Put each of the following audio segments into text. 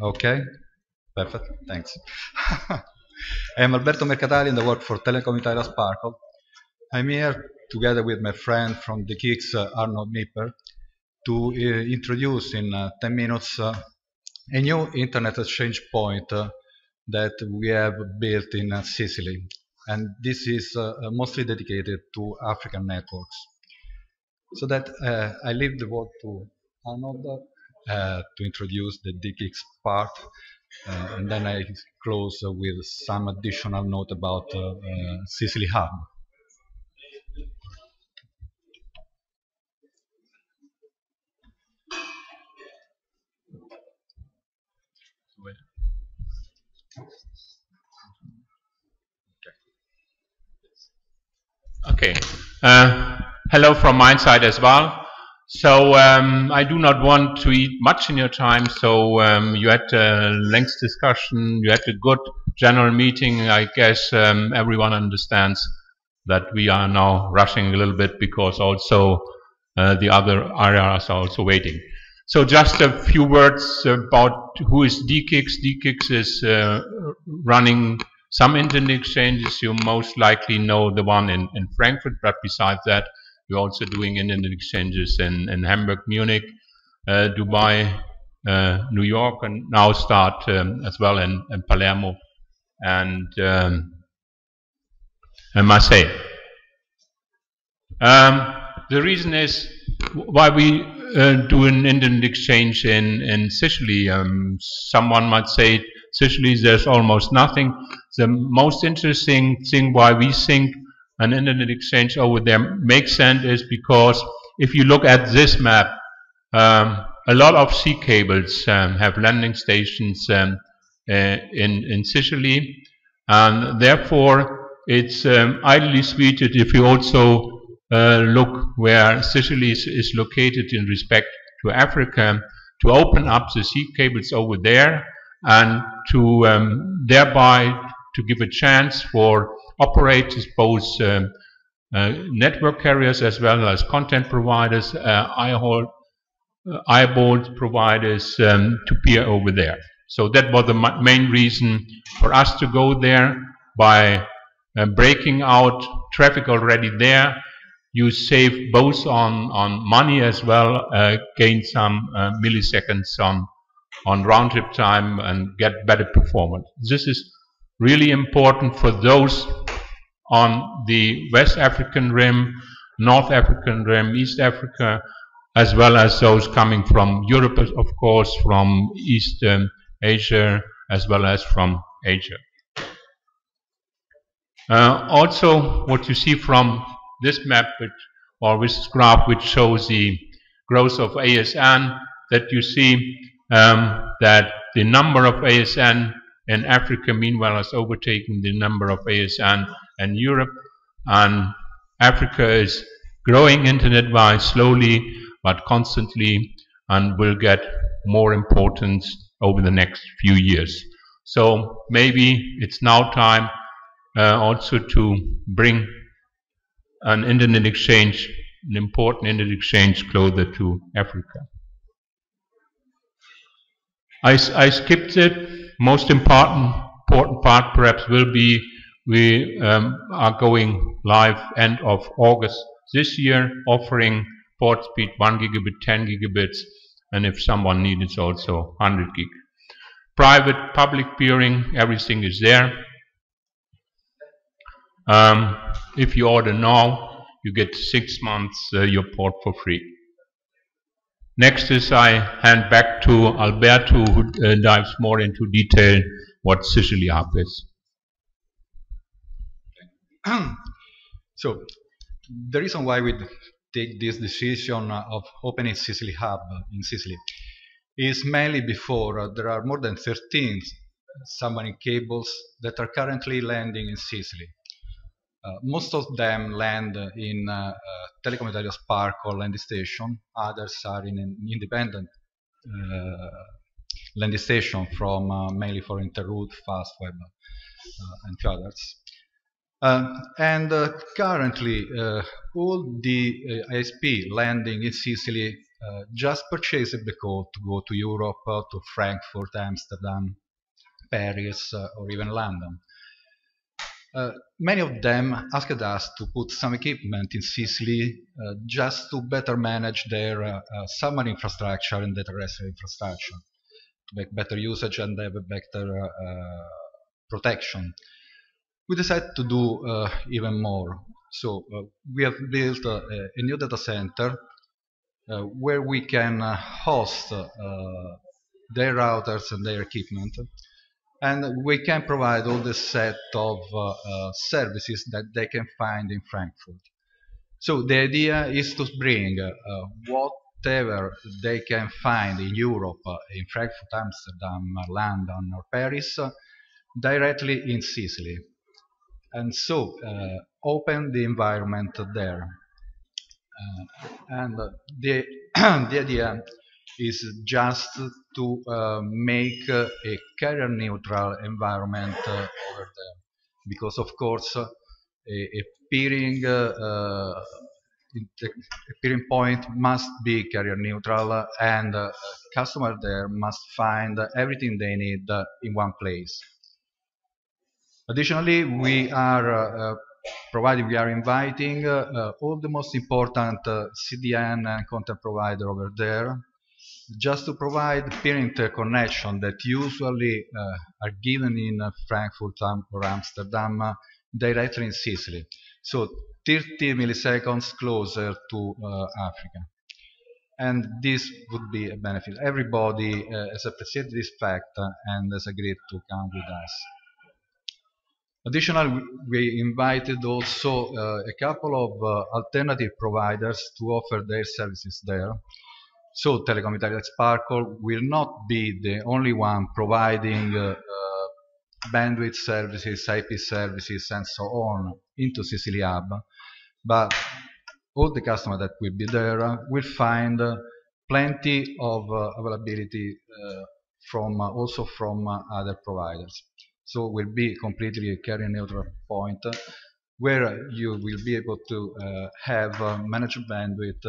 Okay, perfect, thanks. I'm Alberto Mercatali and I work for Telecom Italia Sparkle. I'm here together with my friend from the Kicks, Arnold Nipper, to introduce in 10 minutes a new internet exchange point that we have built in Sicily. And this is mostly dedicated to African networks. So that I leave the word to Arnold to introduce the DKIX part, and then I close with some additional note about Sicily Hub. Okay. Hello from my side as well. So I do not want to eat much in your time. So you had a length discussion. You had a good general meeting. I guess everyone understands that we are now rushing a little bit because also the other areas are also waiting. So just a few words about who is DKIX. DKIX is running some internet exchanges. You most likely know the one in Frankfurt, but besides that, we're also doing internet exchanges in Hamburg, Munich, Dubai, New York, and now start as well in Palermo and Marseille. The reason is why we do an internet exchange in Sicily. Someone might say Sicily there's almost nothing. The most interesting thing why we think an internet exchange over there makes sense is because if you look at this map, a lot of sea cables have landing stations in Sicily, and therefore it's ideally suited if you also look where Sicily is located in respect to Africa, to open up the sea cables over there and to thereby to give a chance for operators, both network carriers as well as content providers, eyehold providers to peer over there. So that was the main reason for us to go there. By breaking out traffic already there, you save both on money as well, gain some milliseconds on round trip time and get better performance. This is really important for those on the West African rim, North African rim, East Africa, as well as those coming from Europe, of course, from East Asia, as well as from Asia. Also, what you see from this map, or this graph, which shows the growth of ASN, that you see that the number of ASN in Africa, meanwhile, has overtaken the number of ASN in Europe, and Africa is growing internet-wise slowly but constantly, and will get more importance over the next few years. So maybe it's now time also to bring an internet exchange, an important internet exchange, closer to Africa. I skipped it. Most important part perhaps will be we are going live end of August this year, offering port speed 1 gigabit, 10 gigabits, and if someone needs also 100 gig. Private, public peering, everything is there. If you order now, you get 6 months your port for free. Next is I hand back to Alberto, who dives more into detail what Sicily Hub is. So, the reason why we take this decision of opening Sicily Hub in Sicily is mainly before there are more than 13 submarine cables that are currently landing in Sicily. Most of them land in Telecom Italia Sparkle landing station. Others are in an independent landing station from mainly for Interroute, Fastweb, and few others. Currently, all the ISP landing in Sicily just purchased the call to go to Europe, to Frankfurt, Amsterdam, Paris, or even London. Many of them asked us to put some equipment in Sicily just to better manage their submarine infrastructure and the terrestrial infrastructure, to make better usage and have a better protection. We decided to do even more. So we have built a new data center where we can host their routers and their equipment, and we can provide all the set of services that they can find in Frankfurt. So the idea is to bring whatever they can find in Europe, in Frankfurt, Amsterdam, London or Paris, directly in Sicily. And so open the environment there. And the idea is just to make a carrier neutral environment over there, because of course a peering point must be carrier neutral, and customer there must find everything they need in one place. Additionally, we are inviting all the most important CDN and content provider over there, just to provide peer interconnection that usually are given in Frankfurt or Amsterdam directly in Sicily. So 30 milliseconds closer to Africa. And this would be a benefit. Everybody has appreciated this fact and has agreed to come with us. Additionally, we invited also a couple of alternative providers to offer their services there. So Telecom Italia Sparkle will not be the only one providing bandwidth services, IP services, and so on into Sicily Hub, but all the customers that will be there will find plenty of availability also from other providers. So it will be completely a carrier neutral point where you will be able to have managed bandwidth,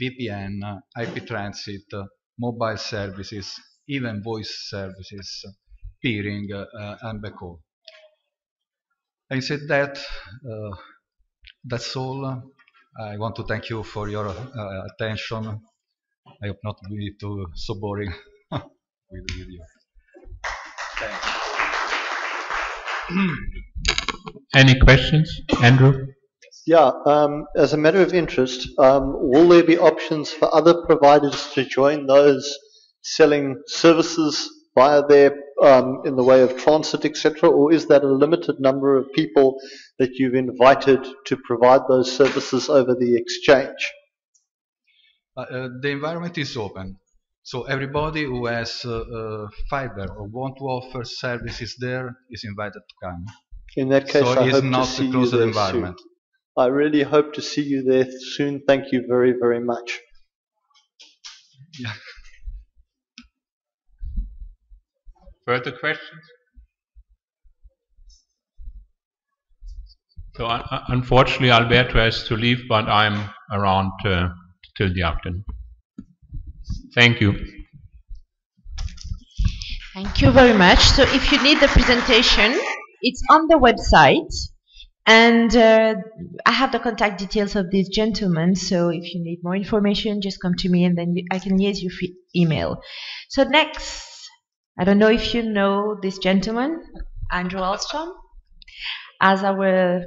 VPN, IP transit, mobile services, even voice services, peering, and backhaul. Having said that, that's all. I want to thank you for your attention. I hope not to be too so boring with you. Thanks. Any questions, Andrew? Yeah, as a matter of interest, will there be options for other providers to join those selling services via their, in the way of transit, etc., or is that a limited number of people that you've invited to provide those services over the exchange? The environment is open, so everybody who has fiber or want to offer services there is invited to come. In that case, so I it's hope not to see a closed you there environment. soon. I really hope to see you there soon. Thank you very, very much. Yeah. Further questions? So unfortunately, Alberto has to leave, but I'm around till the afternoon. Thank you. Thank you very much. So if you need the presentation, it's on the website. And I have the contact details of these gentlemen, so if you need more information, just come to me and then I can use your email. So next, I don't know if you know this gentleman, Andrew Alstrom, as our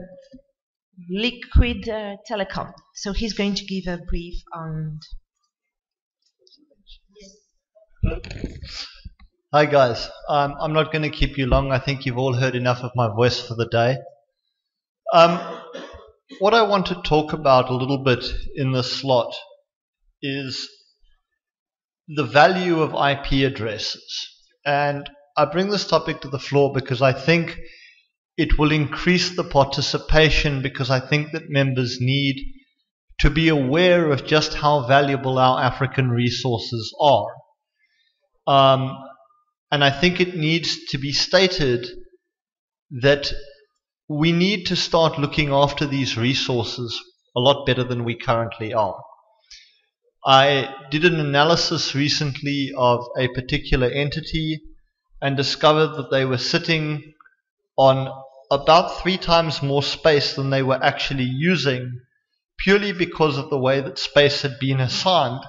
Liquid Telecom. So he's going to give a brief on... Hi guys, I'm not going to keep you long. I think you've all heard enough of my voice for the day. What I want to talk about a little bit in this slot is the value of IP addresses. And I bring this topic to the floor because I think it will increase the participation, because I think that members need to be aware of just how valuable our African resources are. And I think it needs to be stated that we need to start looking after these resources a lot better than we currently are. I did an analysis recently of a particular entity and discovered that they were sitting on about 3 times more space than they were actually using, purely because of the way that space had been assigned.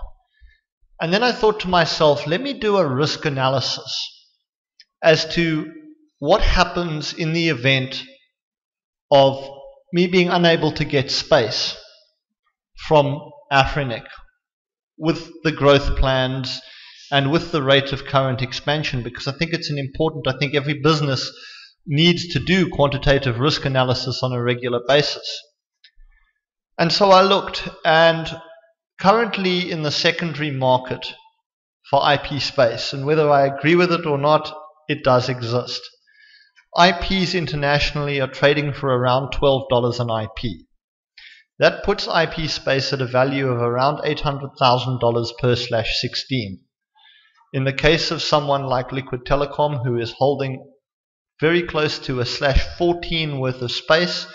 And then I thought to myself, let me do a risk analysis as to what happens in the event of me being unable to get space from Afrinic with the growth plans and with the rate of current expansion, because I think it's I think every business needs to do quantitative risk analysis on a regular basis. And so I looked, and currently in the secondary market for IP space, and whether I agree with it or not, it does exist. IPs internationally are trading for around $12 an IP. That puts IP space at a value of around $800,000 per /16. In the case of someone like Liquid Telecom, who is holding very close to a /14 worth of space,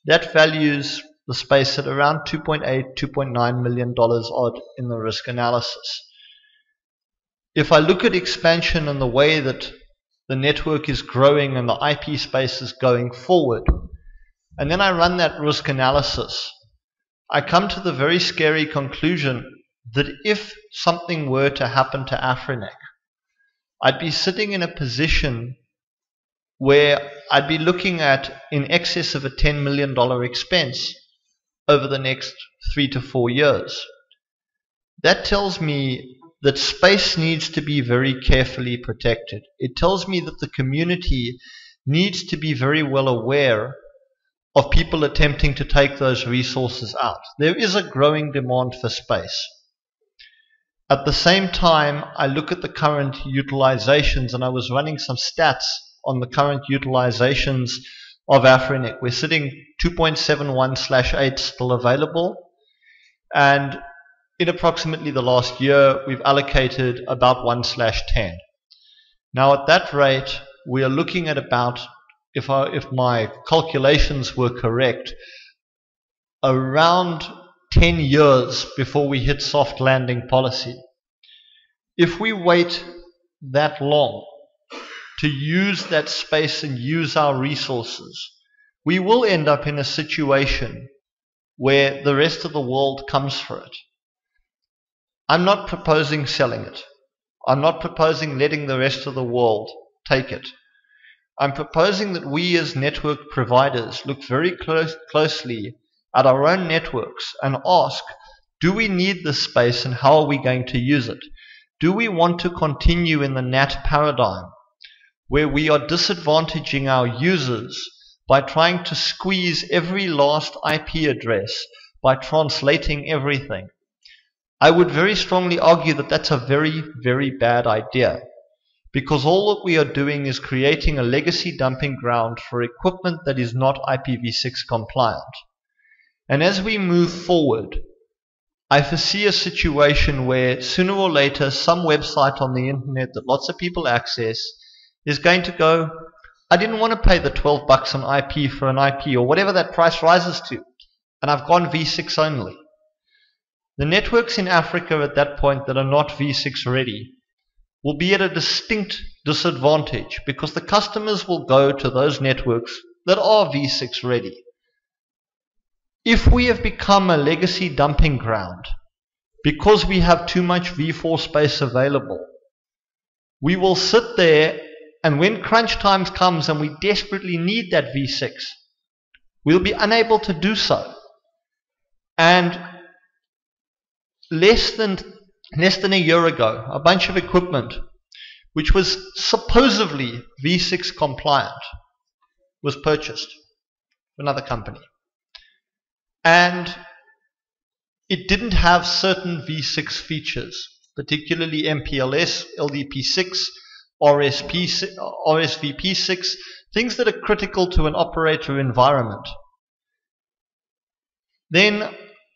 that values the space at around $2.8, $2.9 million odd in the risk analysis. If I look at expansion and the way that the network is growing and the IP space is going forward, and then I run that risk analysis, I come to the very scary conclusion that if something were to happen to Afrinic, I'd be sitting in a position where I'd be looking at in excess of a $10 million expense over the next 3 to 4 years. That tells me that space needs to be very carefully protected. It tells me that the community needs to be very well aware of people attempting to take those resources out. There is a growing demand for space. At the same time, I look at the current utilizations, and I was running some stats on the current utilizations of Afrinic. We're sitting 2.71/8 still available, and in approximately the last year, we've allocated about 1/10. Now at that rate, we are looking at about, if my calculations were correct, around 10 years before we hit soft landing policy. If we wait that long to use that space and use our resources, we will end up in a situation where the rest of the world comes for it. I'm not proposing selling it. I'm not proposing letting the rest of the world take it. I'm proposing that we as network providers look very closely at our own networks and ask, do we need this space and how are we going to use it? Do we want to continue in the NAT paradigm where we are disadvantaging our users by trying to squeeze every last IP address by translating everything? I would very strongly argue that that's a very, very bad idea, because all that we are doing is creating a legacy dumping ground for equipment that is not IPv6 compliant. And as we move forward, I foresee a situation where sooner or later some website on the internet that lots of people access is going to go, I didn't want to pay the $12 an IP for an IP or whatever that price rises to, and I've gone V6 only. The networks in Africa at that point that are not V6 ready will be at a distinct disadvantage, because the customers will go to those networks that are V6 ready. If we have become a legacy dumping ground because we have too much V4 space available, we will sit there, and when crunch times comes and we desperately need that V6, we'll be unable to do so. And less than a year ago, a bunch of equipment which was supposedly V6 compliant was purchased from another company, and it didn't have certain V6 features, particularly MPLS, LDP6, RSVP6, things that are critical to an operator environment. Then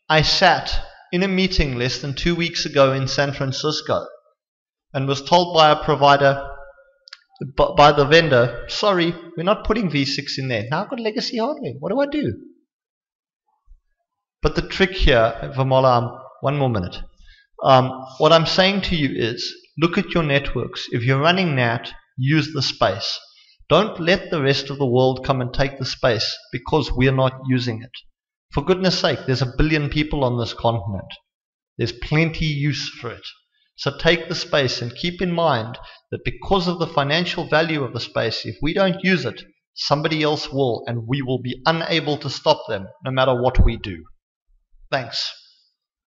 I sat in a meeting less than 2 weeks ago in San Francisco and was told by a provider, by the vendor, sorry, we're not putting V6 in there. Now I've got legacy hardware. What do I do? But the trick here, Vamola, one more minute. What I'm saying to you is, look at your networks. If you're running NAT, use the space. Don't let the rest of the world come and take the space because we're not using it. For goodness sake, there's 1 billion people on this continent. There's plenty use for it. So take the space and keep in mind that because of the financial value of the space, if we don't use it, somebody else will, and we will be unable to stop them no matter what we do. Thanks.